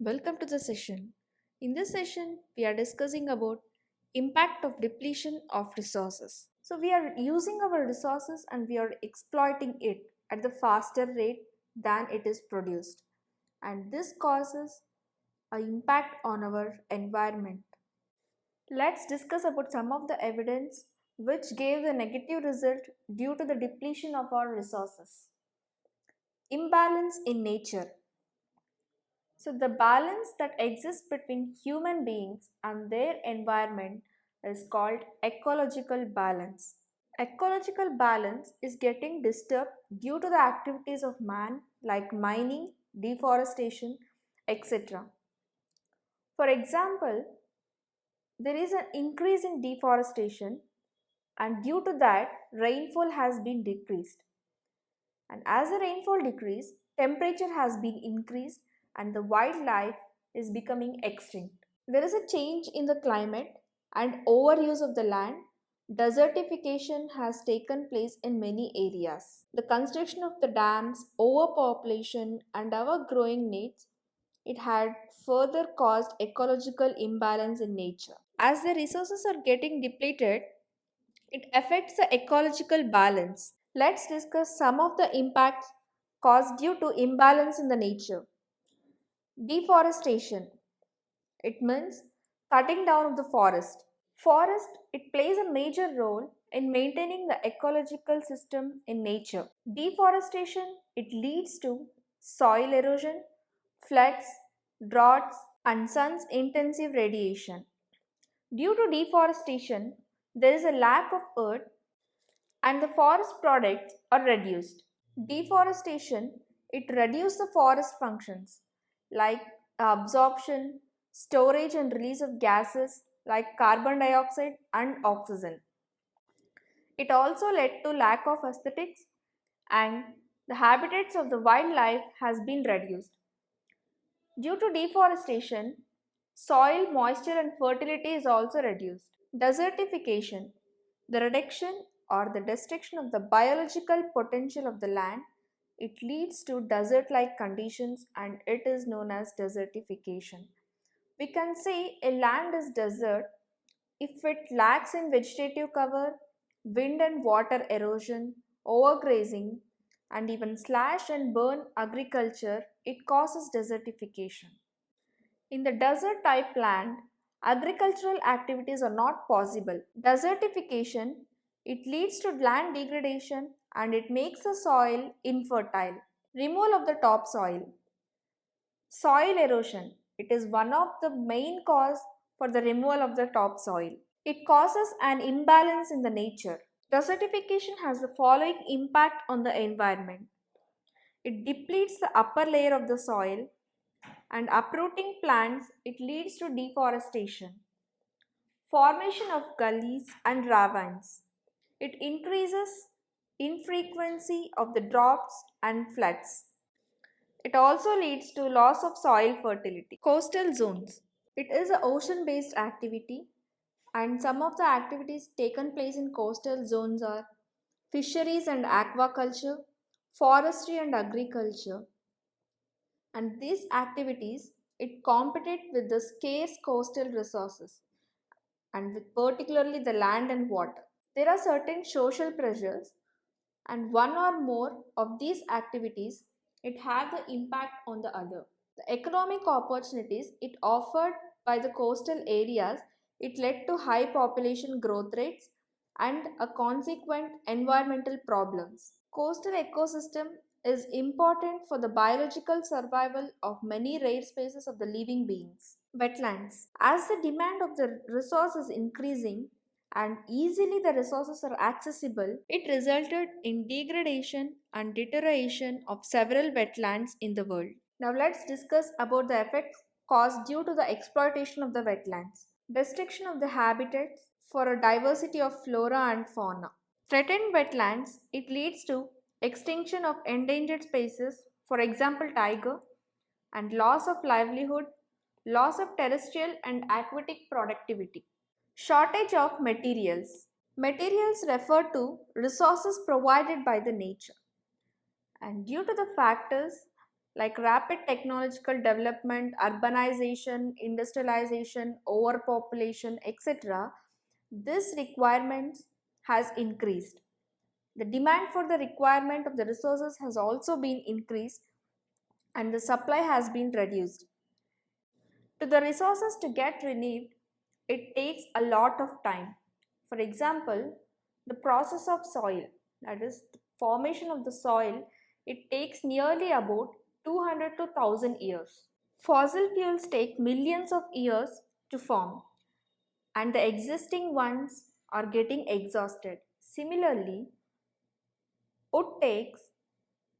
Welcome to the session. In this session, we are discussing about impact of depletion of resources. So we are using our resources and we are exploiting it at the faster rate than it is produced. And this causes an impact on our environment. Let's discuss about some of the evidence which gave the negative result due to the depletion of our resources. Imbalance in nature. So, the balance that exists between human beings and their environment is called ecological balance. Ecological balance is getting disturbed due to the activities of man like mining, deforestation, etc. For example, there is an increase in deforestation, and due to that, rainfall has been decreased. And as the rainfall decreased, temperature has been increased and the wildlife is becoming extinct. There is a change in the climate and overuse of the land. Desertification has taken place in many areas. The construction of the dams, overpopulation, and our growing needs, it had further caused ecological imbalance in nature. As the resources are getting depleted, it affects the ecological balance. Let's discuss some of the impacts caused due to imbalance in the nature. Deforestation. It means cutting down of the forest. Forest, it plays a major role in maintaining the ecological system in nature. Deforestation, it leads to soil erosion, floods, droughts, and sun's intensive radiation. Due to deforestation, there is a lack of earth and the forest products are reduced. Deforestation, it reduces the forest functions like absorption, storage and release of gases like carbon dioxide and oxygen. It also led to lack of aesthetics and the habitats of the wildlife has been reduced. Due to deforestation, soil moisture and fertility is also reduced. Desertification, the reduction or the destruction of the biological potential of the land, it leads to desert-like conditions and it is known as desertification. We can say a land is desert if it lacks in vegetative cover, wind and water erosion, overgrazing, and even slash and burn agriculture, it causes desertification. In the desert type land, agricultural activities are not possible. Desertification, it leads to land degradation and it makes the soil infertile. Removal of the topsoil. Soil erosion, it is one of the main cause for the removal of the topsoil. It causes an imbalance in the nature. Desertification has the following impact on the environment. It depletes the upper layer of the soil and uprooting plants, it leads to deforestation. Formation of gullies and ravines. It increases infrequency of the droughts and floods. It also leads to loss of soil fertility. Coastal zones. It is an ocean-based activity and some of the activities taken place in coastal zones are fisheries and aquaculture, forestry and agriculture, and these activities it compete with the scarce coastal resources and with particularly the land and water. There are certain social pressures and one or more of these activities it have the impact on the other. The economic opportunities it offered by the coastal areas it led to high population growth rates and a consequent environmental problems. Coastal ecosystem is important for the biological survival of many rare species of the living beings. Wetlands. As the demand of the resource is increasing and easily the resources are accessible, it resulted in degradation and deterioration of several wetlands in the world. Now let's discuss about the effects caused due to the exploitation of the wetlands. Destruction of the habitats for a diversity of flora and fauna. Threatened wetlands, it leads to extinction of endangered species, for example tiger, and loss of livelihood, loss of terrestrial and aquatic productivity. Shortage of materials. Materials refer to resources provided by the nature. And due to the factors like rapid technological development, urbanization, industrialization, overpopulation, etc., this requirement has increased. The demand for the requirement of the resources has also been increased and the supply has been reduced. To the resources to get relieved, it takes a lot of time. For example, the process of soil, that is the formation of the soil, it takes nearly about 200 to 1000 years. Fossil fuels take millions of years to form and the existing ones are getting exhausted. Similarly, wood takes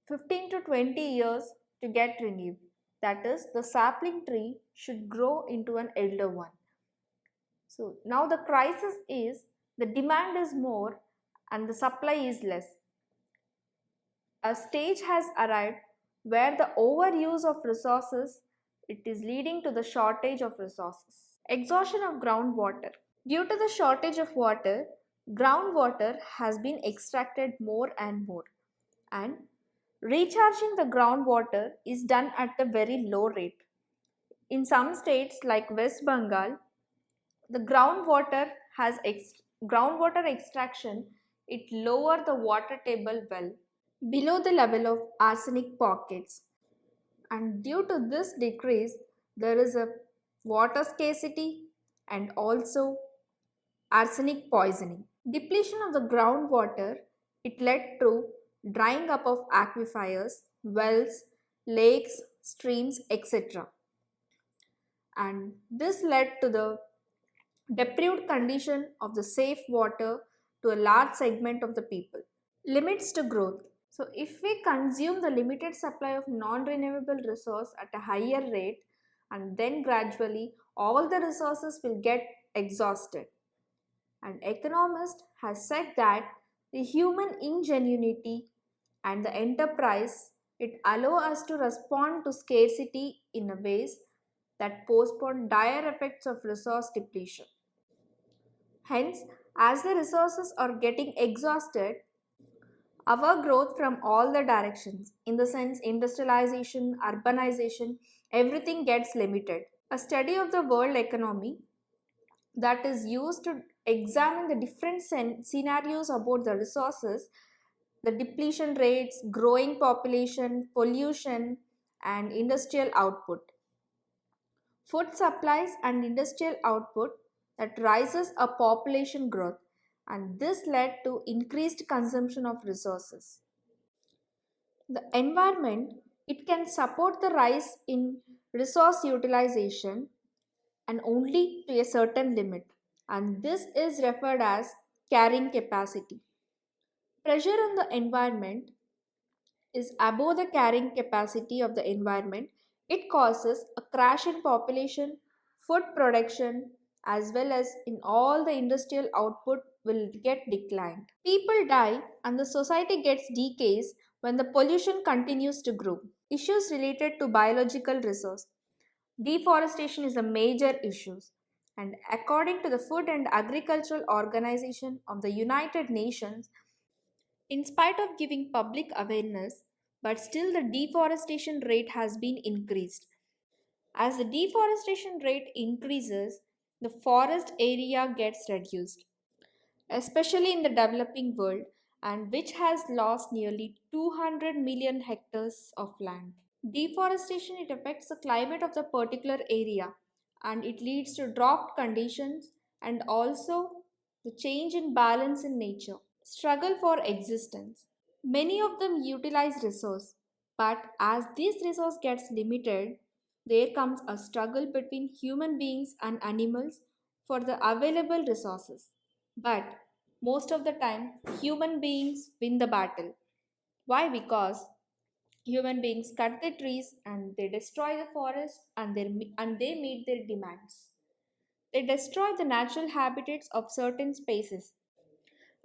15 to 20 years to get renewed. That is, the sapling tree should grow into an elder one. So now the crisis is the demand is more and the supply is less. A stage has arrived where the overuse of resources it is leading to the shortage of resources. Exhaustion of groundwater. Due to the shortage of water, groundwater has been extracted more and more, and recharging the groundwater is done at a very low rate. In some states like West Bengal, the groundwater extraction it lower the water table well below the level of arsenic pockets, and due to this decrease there is a water scarcity and also arsenic poisoning. Depletion of the groundwater it led to drying up of aquifers, wells, lakes, streams, etc. And this led to the deprived condition of the safe water to a large segment of the people. Limits to growth. So if we consume the limited supply of non-renewable resource at a higher rate and then gradually all the resources will get exhausted. An economist has said that the human ingenuity and the enterprise it allow us to respond to scarcity in a ways that postpone dire effects of resource depletion. Hence, as the resources are getting exhausted, our growth from all the directions, in the sense industrialization, urbanization, everything gets limited. A study of the world economy that is used to examine the different scenarios about the resources, the depletion rates, growing population, pollution, and industrial output. Food supplies and industrial output that rises a population growth, and this led to increased consumption of resources. The environment it can support the rise in resource utilization and only to a certain limit, and this is referred as carrying capacity. Pressure on the environment is above the carrying capacity of the environment. It causes a crash in population, food production, as well as in all the industrial output will get declined. People die and the society gets decays when the pollution continues to grow. Issues related to biological resource. Deforestation is a major issue, and according to the Food and Agricultural Organization of the United Nations, in spite of giving public awareness, but still the deforestation rate has been increased. As the deforestation rate increases, the forest area gets reduced, especially in the developing world, and which has lost nearly 200 million hectares of land. Deforestation it affects the climate of the particular area and it leads to drought conditions and also the change in balance in nature. Struggle for existence. Many of them utilize resource, but as this resource gets limited, there comes a struggle between human beings and animals for the available resources. But most of the time, human beings win the battle. Why? Because human beings cut the trees and they destroy the forest and they meet their demands. They destroy the natural habitats of certain spaces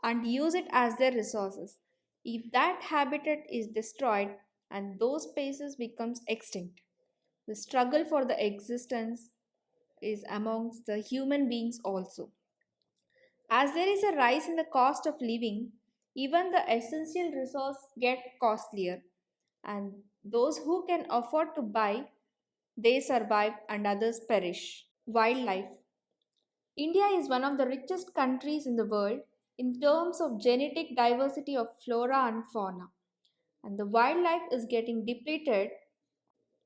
and use it as their resources. If that habitat is destroyed and those spaces becomes extinct, the struggle for the existence is amongst the human beings also. As there is a rise in the cost of living, even the essential resource get costlier and Those who can afford to buy, they survive and others perish. Wildlife. India is one of the richest countries in the world in terms of genetic diversity of flora and fauna, and the wildlife is getting depleted,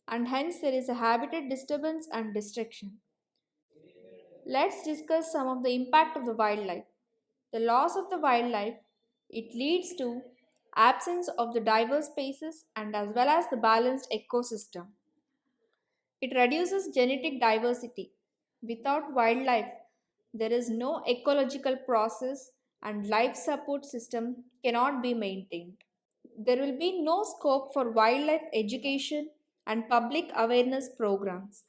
and hence there is a habitat disturbance and destruction. Let's discuss some of the impact of the wildlife. The loss of the wildlife, it leads to absence of the diverse species and as well as the balanced ecosystem. It reduces genetic diversity. Without wildlife, there is no ecological process and life support system cannot be maintained. There will be no scope for wildlife education and public awareness programs.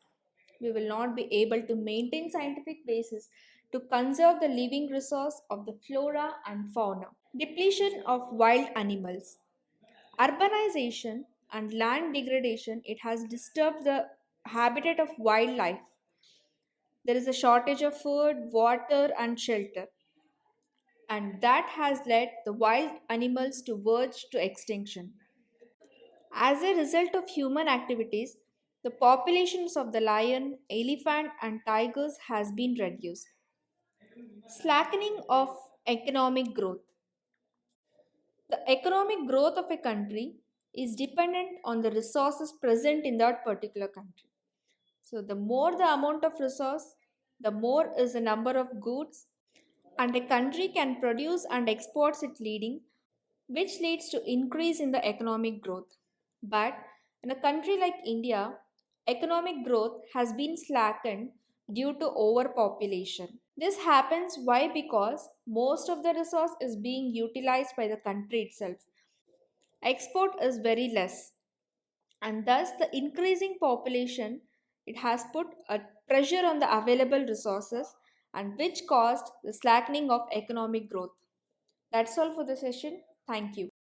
We will not be able to maintain scientific basis to conserve the living resource of the flora and fauna. Depletion of wild animals. Urbanization and land degradation, it has disturbed the habitat of wildlife. There is a shortage of food, water and shelter, and that has led the wild animals to verge to extinction. As a result of human activities, the populations of the lion, elephant and tigers has been reduced. Slackening of economic growth. The economic growth of a country is dependent on the resources present in that particular country. So, the more the amount of resource, the more is the number of goods, and a country can produce and exports it leading, which leads to increase in the economic growth. But in a country like India, economic growth has been slackened due to overpopulation. This happens why? Because most of the resource is being utilized by the country itself. Export is very less, and thus the increasing population, it has put a pressure on the available resources, and which caused the slackening of economic growth. That's all for the session. Thank you.